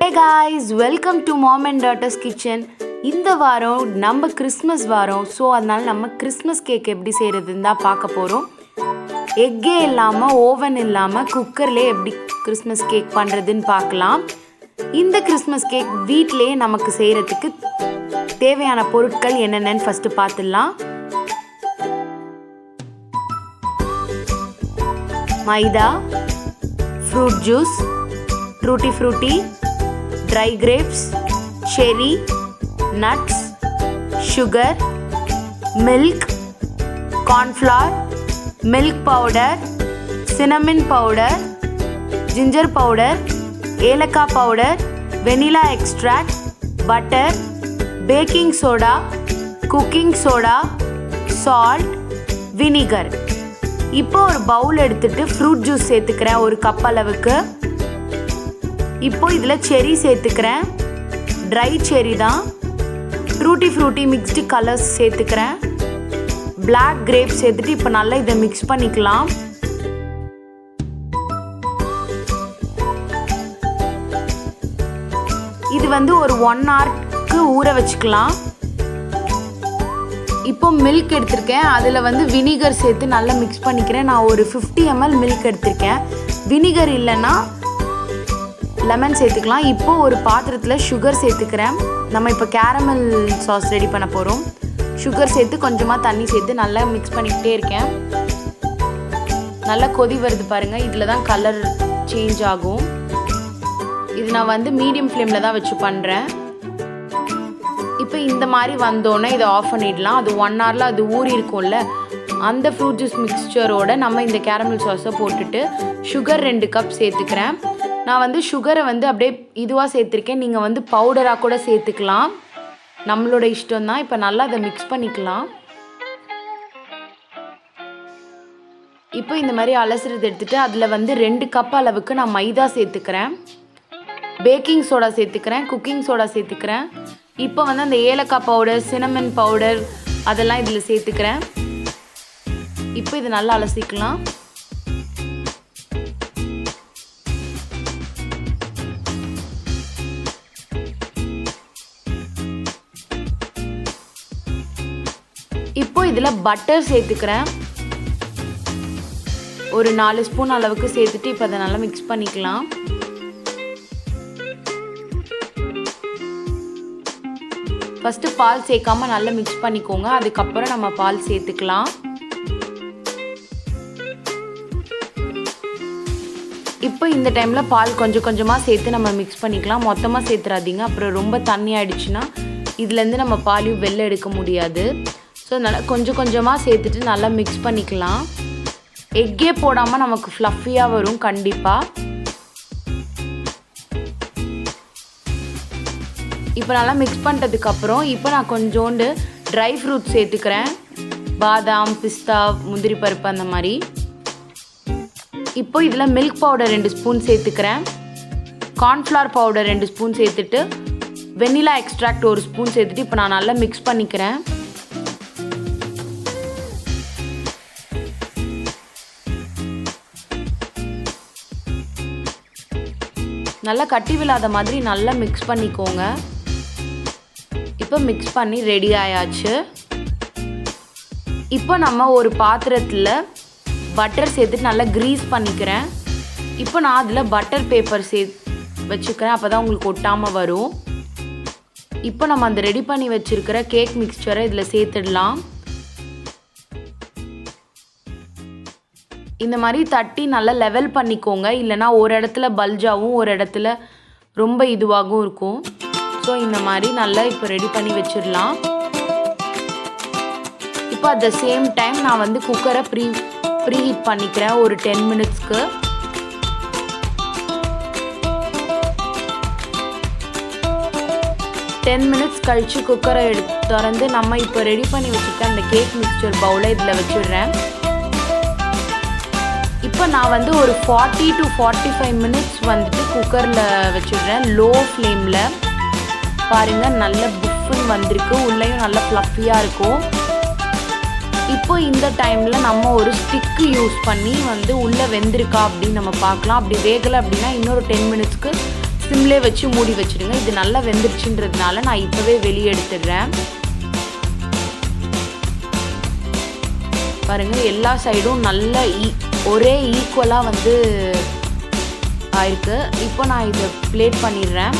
Hey guys, welcome to Mom and Daughter's Kitchen. இந்த வாரம் நம்ம கிறிஸ்மஸ் வாரம். ஸோ அதனால் நம்ம கிறிஸ்மஸ் கேக் எப்படி செய்கிறதுன்னு தான் பார்க்க போகிறோம். எக்கே இல்லாமல் ஓவன் இல்லாமல் குக்கர்லேயே எப்படி கிறிஸ்மஸ் கேக் பண்ணுறதுன்னு பார்க்கலாம். இந்த கிறிஸ்மஸ் கேக் வீட்டிலேயே நமக்கு செய்கிறதுக்கு தேவையான பொருட்கள் என்னென்னு ஃபஸ்ட்டு பார்த்துடலாம். Maida, fruit juice, tutti frutti, dry grapes, cherry, nuts, sugar, milk, corn flour, milk powder, cinnamon powder, ginger powder, ஏலக்காய் powder, vanilla extract, butter, baking soda, cooking soda, salt, vinegar. இப்போ ஒரு பவுல் எடுத்துட்டு ஃப்ரூட் ஜூஸ் சேர்த்துக்கிறேன் ஒரு cup அளவுக்கு. இப்போ இதில் செரி சேர்த்துக்கிறேன், ட்ரை செரி தான். டூட்டி ஃப்ரூட்டி மிக்ஸ்டு கலர்ஸ் சேர்த்துக்கிறேன், பிளாக் கிரேப் சேர்த்துட்டு இப்போ நல்லா இதை மிக்ஸ் பண்ணிக்கலாம். இது ஒரு 1 ஹவருக்கு ஊற வச்சுக்கலாம். இப்போ மில்க் எடுத்திருக்கேன், அதில் வினிகர் சேர்த்து நல்லா மிக்ஸ் பண்ணிக்கிறேன். நான் ஒரு 50 ml மில்க் எடுத்திருக்கேன். வினிகர் இல்லைன்னா லெமன் சேர்த்துக்கலாம். இப்போ ஒரு பாத்திரத்தில் சுகர் சேர்த்துக்கிறேன். நம்ம இப்போ கேரமல் சாஸ் ரெடி பண்ண போகிறோம். சுகர் சேர்த்து கொஞ்சமாக தண்ணி சேர்த்து நல்லா மிக்ஸ் பண்ணிக்கிட்டே இருக்கேன். நல்லா கொதி வருது பாருங்கள், இதில் தான் கலர் சேஞ்ச் ஆகும். இது நான் மீடியம் ஃப்ளேமில் தான் வச்சு பண்ணுறேன். இப்போ இந்த மாதிரி வந்தோன்னே இதை ஆஃப் பண்ணிடலாம். அது 1 ஹவரில் அது ஊறி இருக்கும்ல, அந்த ஃப்ரூட் ஜூஸ் மிக்ஸ்சரோட நம்ம இந்த கேரமல் சாஸை போட்டுட்டு சுகர் 2 கப் சேர்த்துக்கிறேன். நான் சுகரை அப்படியே இதுவாக சேர்த்துருக்கேன். நீங்கள் பவுடராக கூட சேர்த்துக்கலாம், நம்மளோட இஷ்டம் தான். இப்போ நல்லா அதை மிக்ஸ் பண்ணிக்கலாம். இப்போ இந்த மாதிரி அலசுறது எடுத்துகிட்டு அதில் 2 கப் அளவுக்கு நான் மைதா சேர்த்துக்கிறேன், பேக்கிங் சோடா சேர்த்துக்கிறேன், குக்கிங் சோடா சேர்த்துக்கிறேன். இப்போ அந்த ஏலக்காய் பவுடர், சினமன் பவுடர் அதெல்லாம் இதில் சேர்த்துக்கிறேன். இப்போ இது நல்லா அலசிக்கலாம். இப்போ இதில் பட்டர் சேர்த்துக்கிறேன், ஒரு 4 ஸ்பூன் அளவுக்கு சேர்த்துட்டு இப்போ அதை நல்லா மிக்ஸ் பண்ணிக்கலாம். ஃபஸ்ட்டு பால் சேர்க்காம நல்லா மிக்ஸ் பண்ணிக்கோங்க, அதுக்கப்புறம் நம்ம பால் சேர்த்துக்கலாம். இப்போ இந்த டைமில் பால் கொஞ்சம் கொஞ்சமாக சேர்த்து நம்ம மிக்ஸ் பண்ணிக்கலாம். மொத்தமாக சேர்த்துறாதீங்க, அப்புறம் ரொம்ப தண்ணி ஆகிடுச்சுன்னா இதுலேருந்து நம்ம பாலையும் வெளில எடுக்க முடியாது. ஸோ நல்லா கொஞ்சம் கொஞ்சமாக சேர்த்துட்டு நல்லா மிக்ஸ் பண்ணிக்கலாம். எக்கே போடாமல் நமக்கு ஃப்ளஃபியாக வரும் கண்டிப்பாக. இப்போ நல்லா மிக்ஸ் பண்ணுறதுக்கப்புறம் இப்போ நான் கொஞ்சோண்டு ட்ரை ஃப்ரூட் சேர்த்துக்கிறேன், பாதாம், பிஸ்தா, முந்திரி பருப்பு அந்த மாதிரி. இப்போ இதில் மில்க் பவுடர் 2 ஸ்பூன் சேர்த்துக்கிறேன், கார்ன்ஃப்ளவர் பவுடர் 2 ஸ்பூன் சேர்த்துட்டு வெனிலா எக்ஸ்ட்ராக்ட் 1 ஸ்பூன் சேர்த்துட்டு இப்போ நான் நல்லா மிக்ஸ் பண்ணிக்கிறேன். நல்லா கட்டி விழாத மாதிரி நல்லா மிக்ஸ் பண்ணிக்கோங்க. இப்போ மிக்ஸ் பண்ணி ரெடி ஆயாச்சு. இப்போ நம்ம ஒரு பாத்திரத்தில் பட்டர் சேர்த்துட்டு நல்லா க்ரீஸ் பண்ணிக்கிறேன். இப்போ நான் அதில் பட்டர் பேப்பர் வச்சுக்கிறேன், அப்போ தான் உங்களுக்கு ஒட்டாமல் வரும். இப்போ நம்ம அந்த ரெடி பண்ணி வச்சுருக்கிற கேக் மிக்ஸ்சரை இதில் சேர்த்துடலாம். இந்த மாதிரி தட்டி நல்லா லெவல் பண்ணிக்கோங்க, இல்லைனா ஒரு இடத்துல பல்ஜாகவும் ஒரு இடத்துல ரொம்ப இதுவாகவும் இருக்கும். ஸோ இந்த மாதிரி நல்லா இப்போ ரெடி பண்ணி வச்சிடலாம். இப்போ அட் த சேம் டைம் நான் குக்கரை ப்ரீஹீட் பண்ணிக்கிறேன் ஒரு 10 மினிட்ஸ்க்கு. டென் மினிட்ஸ் கழித்து குக்கரை திறந்து நம்ம இப்போ ரெடி பண்ணி வச்சுருக்க அந்த கேக் மிக்ஸ்சர் பவுலை இதில் வச்சிடுறேன். இப்போ நான் ஒரு 40 to 45 மினிட்ஸ் குக்கரில் வச்சுடுறேன், லோ ஃப்ளேமில். பாருங்கள், நல்ல புஃப்னு வந்திருக்கு, உள்ளேயும் நல்ல ஃப்ளஃபியாக இருக்கும். இப்போ இந்த டைமில் நம்ம ஒரு ஸ்டிக்கு யூஸ் பண்ணி உள்ளே வெந்திருக்கா அப்படின்னு நம்ம பார்க்கலாம். அப்படி வேகலை அப்படின்னா இன்னொரு 10 மினிட்ஸ்க்கு சிம்லே வச்சு மூடி வச்சுடுங்க. இது நல்லா வெந்துருச்சுன்றதுனால நான் இப்போவே வெளியே எடுத்துடுறேன். பாருங்கள், எல்லா சைடும் நல்ல ஒரே ஈக்குவலாக வந்து ஆயிருக்கு. இப்போ நான் இதை பிளேட் பண்ணிடுறேன்.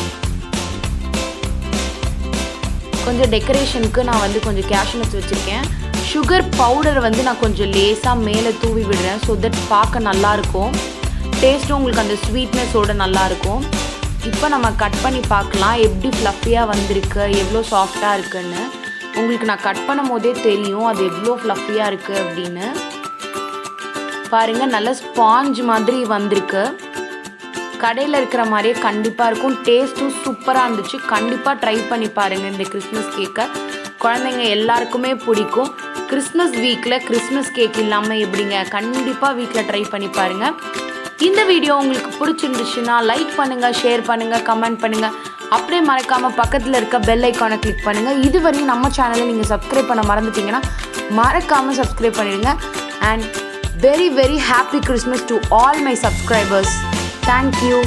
கொஞ்சம் டெக்கரேஷனுக்கு நான் வந்து கொஞ்சம் கேஷ்யூ நட்ஸ் வச்சுருக்கேன். சுகர் பவுடர் வந்து நான் கொஞ்சம் லேசாக மேலே தூவி விடுறேன். ஸோ தட் பார்க்க நல்லாயிருக்கும். டேஸ்ட்டும் உங்களுக்கு அந்த ஸ்வீட்னஸோடு நல்லாயிருக்கும். இப்போ நம்ம கட் பண்ணி பார்க்கலாம் எப்படி ஃப்ளஃபியாக வந்திருக்கு, எவ்வளோ சாஃப்டாக இருக்குன்னு. உங்களுக்கு நான் கட் பண்ணும் போதே தெரியும் அது எவ்வளோ ஃப்ளஃபியாக இருக்குது அப்படின்னு. பாருங்கள், நல்ல ஸ்பாஞ்ச் மாதிரி வந்திருக்கு. கடையில் இருக்கிற மாதிரியே கண்டிப்பாக இருக்கும். டேஸ்ட்டும் சூப்பராக இருந்துச்சு. கண்டிப்பாக ட்ரை பண்ணி பாருங்கள் இந்த கிறிஸ்மஸ் கேக்கை. குழந்தைங்க எல்லாருக்குமே பிடிக்கும். கிறிஸ்மஸ் வீக்கில் கிறிஸ்மஸ் கேக் இல்லாமல் எப்படிங்க? கண்டிப்பாக வீட்டில் ட்ரை பண்ணி பாருங்கள். இந்த வீடியோ உங்களுக்கு பிடிச்சிருந்துச்சுன்னா லைக் பண்ணுங்கள், ஷேர் பண்ணுங்கள், கமெண்ட் பண்ணுங்கள். அப்படியே மறக்காமல் பக்கத்தில் இருக்க பெல் ஐக்கானை கிளிக் பண்ணுங்கள். இதுவரையும் நம்ம சேனலை நீங்கள் சப்ஸ்கிரைப் பண்ண மறந்துட்டீங்கன்னா மறக்காமல் சப்ஸ்கிரைப் பண்ணிடுங்க. And very happy Christmas to all my subscribers. Thank you.